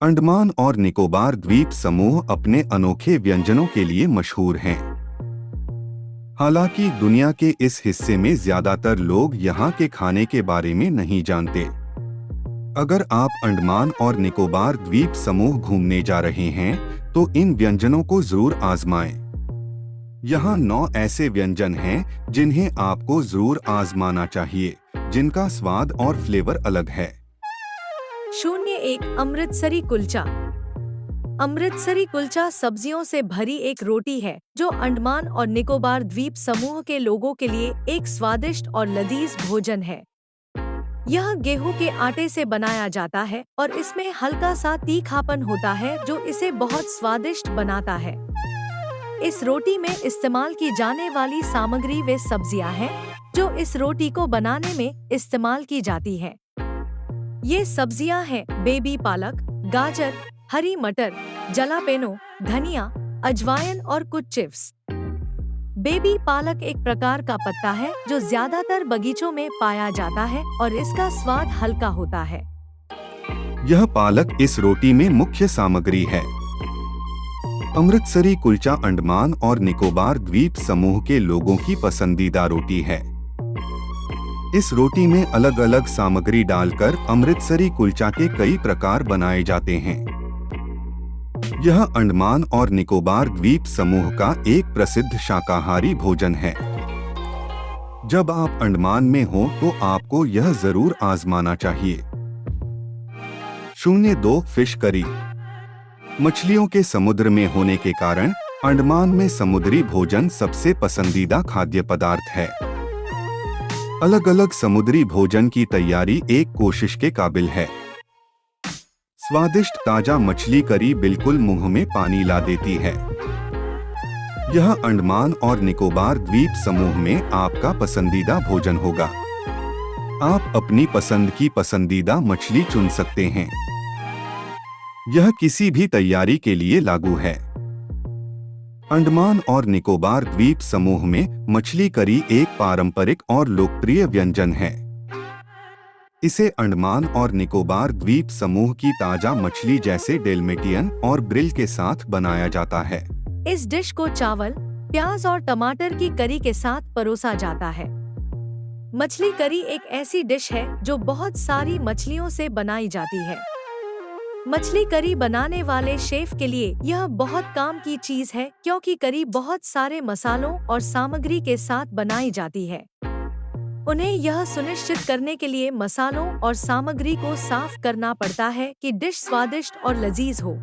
अंडमान और निकोबार द्वीप समूह अपने अनोखे व्यंजनों के लिए मशहूर हैं। हालांकि दुनिया के इस हिस्से में ज्यादातर लोग यहाँ के खाने के बारे में नहीं जानते। अगर आप अंडमान और निकोबार द्वीप समूह घूमने जा रहे हैं तो इन व्यंजनों को जरूर आजमाएं। यहाँ 9 ऐसे व्यंजन हैं जिन्हें आपको जरूर आजमाना चाहिए, जिनका स्वाद और फ्लेवर अलग है। 01 अमृतसरी कुलचा। अमृतसरी कुलचा सब्जियों से भरी एक रोटी है जो अंडमान और निकोबार द्वीप समूह के लोगों के लिए एक स्वादिष्ट और लजीज भोजन है। यह गेहूं के आटे से बनाया जाता है और इसमें हल्का सा तीखापन होता है जो इसे बहुत स्वादिष्ट बनाता है। इस रोटी में इस्तेमाल की जाने वाली सामग्री वे सब्जियां हैं जो इस रोटी को बनाने में इस्तेमाल की जाती हैं। ये सब्जियां हैं बेबी पालक, गाजर, हरी मटर, जलापेनो, धनिया, अजवाइन और कुछ चिप्स। बेबी पालक एक प्रकार का पत्ता है जो ज्यादातर बगीचों में पाया जाता है और इसका स्वाद हल्का होता है। यह पालक इस रोटी में मुख्य सामग्री है। अमृतसरी कुलचा अंडमान और निकोबार द्वीप समूह के लोगों की पसंदीदा रोटी है। इस रोटी में अलग अलग सामग्री डालकर अमृतसरी कुलचा के कई प्रकार बनाए जाते हैं। यह अंडमान और निकोबार द्वीप समूह का एक प्रसिद्ध शाकाहारी भोजन है। जब आप अंडमान में हो तो आपको यह जरूर आजमाना चाहिए। 02 फिश करी। मछलियों के समुद्र में होने के कारण अंडमान में समुद्री भोजन सबसे पसंदीदा खाद्य पदार्थ है। अलग अलग समुद्री भोजन की तैयारी एक कोशिश के काबिल है। स्वादिष्ट ताजा मछली करी बिल्कुल मुंह में पानी ला देती है। यह अंडमान और निकोबार द्वीप समूह में आपका पसंदीदा भोजन होगा। आप अपनी पसंद की पसंदीदा मछली चुन सकते हैं। यह किसी भी तैयारी के लिए लागू है। अंडमान और निकोबार द्वीप समूह में मछली करी एक पारंपरिक और लोकप्रिय व्यंजन है। इसे अंडमान और निकोबार द्वीप समूह की ताजा मछली जैसे डेलमेटियन और ब्रिल के साथ बनाया जाता है। इस डिश को चावल, प्याज और टमाटर की करी के साथ परोसा जाता है। मछली करी एक ऐसी डिश है जो बहुत सारी मछलियों से बनाई जाती है। मछली करी बनाने वाले शेफ के लिए यह बहुत काम की चीज है क्योंकि करी बहुत सारे मसालों और सामग्री के साथ बनाई जाती है। उन्हें यह सुनिश्चित करने के लिए मसालों और सामग्री को साफ करना पड़ता है कि डिश स्वादिष्ट और लजीज हो।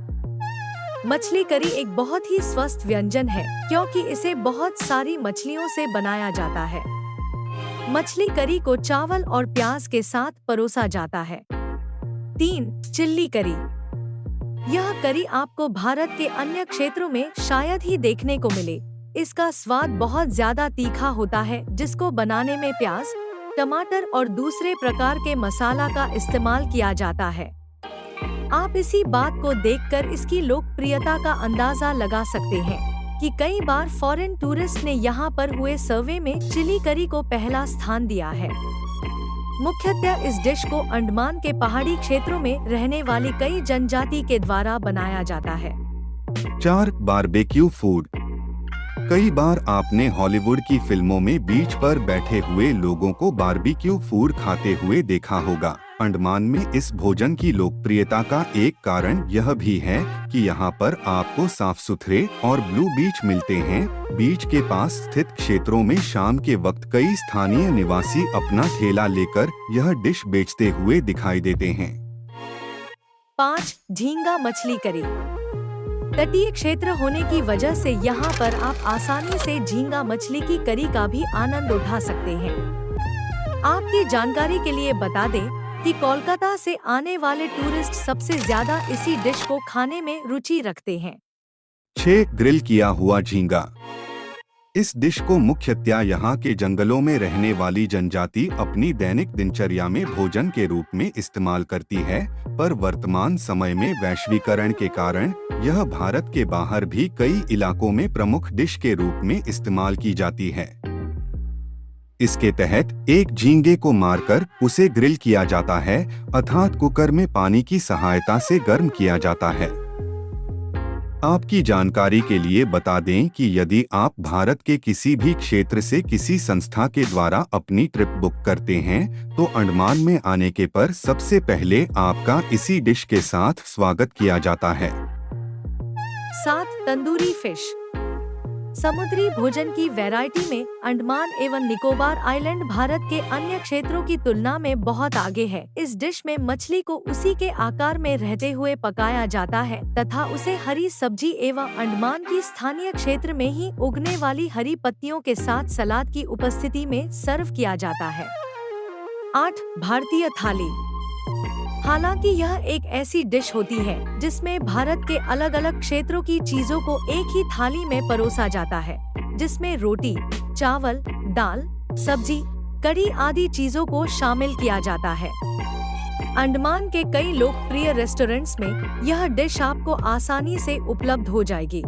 मछली करी एक बहुत ही स्वस्थ व्यंजन है क्योंकि इसे बहुत सारी मछलियों से बनाया जाता है। मछली करी को चावल और प्याज के साथ परोसा जाता है। 3 चिल्ली करी। यह करी आपको भारत के अन्य क्षेत्रों में शायद ही देखने को मिले। इसका स्वाद बहुत ज्यादा तीखा होता है जिसको बनाने में प्याज, टमाटर और दूसरे प्रकार के मसाला का इस्तेमाल किया जाता है। आप इसी बात को देखकर इसकी लोकप्रियता का अंदाजा लगा सकते हैं कि कई बार फॉरेन टूरिस्ट ने यहाँ पर हुए सर्वे में चिली करी को पहला स्थान दिया है। मुख्यतः इस डिश को अंडमान के पहाड़ी क्षेत्रों में रहने वाली कई जनजाति के द्वारा बनाया जाता है। 4 बारबेक्यू फूड। कई बार आपने हॉलीवुड की फिल्मों में बीच पर बैठे हुए लोगों को बारबेक्यू फूड खाते हुए देखा होगा। अंडमान में इस भोजन की लोकप्रियता का एक कारण यह भी है कि यहाँ पर आपको साफ सुथरे और ब्लू बीच मिलते हैं। बीच के पास स्थित क्षेत्रों में शाम के वक्त कई स्थानीय निवासी अपना ठेला लेकर यह डिश बेचते हुए दिखाई देते हैं। 5 झींगा मछली करी। तटीय क्षेत्र होने की वजह से यहाँ पर आप आसानी से झींगा मछली की करी का भी आनंद उठा सकते हैं। आपकी जानकारी के लिए बता दें कि कोलकाता से आने वाले टूरिस्ट सबसे ज्यादा इसी डिश को खाने में रुचि रखते हैं। 6 ग्रिल किया हुआ झींगा। इस डिश को मुख्यतया यहाँ के जंगलों में रहने वाली जनजाति अपनी दैनिक दिनचर्या में भोजन के रूप में इस्तेमाल करती है, पर वर्तमान समय में वैश्वीकरण के कारण यह भारत के बाहर भी कई इलाकों में प्रमुख डिश के रूप में इस्तेमाल की जाती है। इसके तहत एक झींगे को मारकर उसे ग्रिल किया जाता है, अर्थात कुकर में पानी की सहायता से गर्म किया जाता है। आपकी जानकारी के लिए बता दें कि यदि आप भारत के किसी भी क्षेत्र से किसी संस्था के द्वारा अपनी ट्रिप बुक करते हैं तो अंडमान में आने के पर सबसे पहले आपका इसी डिश के साथ स्वागत किया जाता है। 7 तंदूरी फिश। समुद्री भोजन की वैरायटी में अंडमान एवं निकोबार आइलैंड भारत के अन्य क्षेत्रों की तुलना में बहुत आगे है। इस डिश में मछली को उसी के आकार में रहते हुए पकाया जाता है तथा उसे हरी सब्जी एवं अंडमान की स्थानीय क्षेत्र में ही उगने वाली हरी पत्तियों के साथ सलाद की उपस्थिति में सर्व किया जाता है। 8 भारतीय थाली। हालांकि यह एक ऐसी डिश होती है जिसमें भारत के अलग अलग क्षेत्रों की चीजों को एक ही थाली में परोसा जाता है, जिसमें रोटी, चावल, दाल, सब्जी, कढ़ी आदि चीजों को शामिल किया जाता है। अंडमान के कई लोकप्रिय रेस्टोरेंट्स में यह डिश आपको आसानी से उपलब्ध हो जाएगी।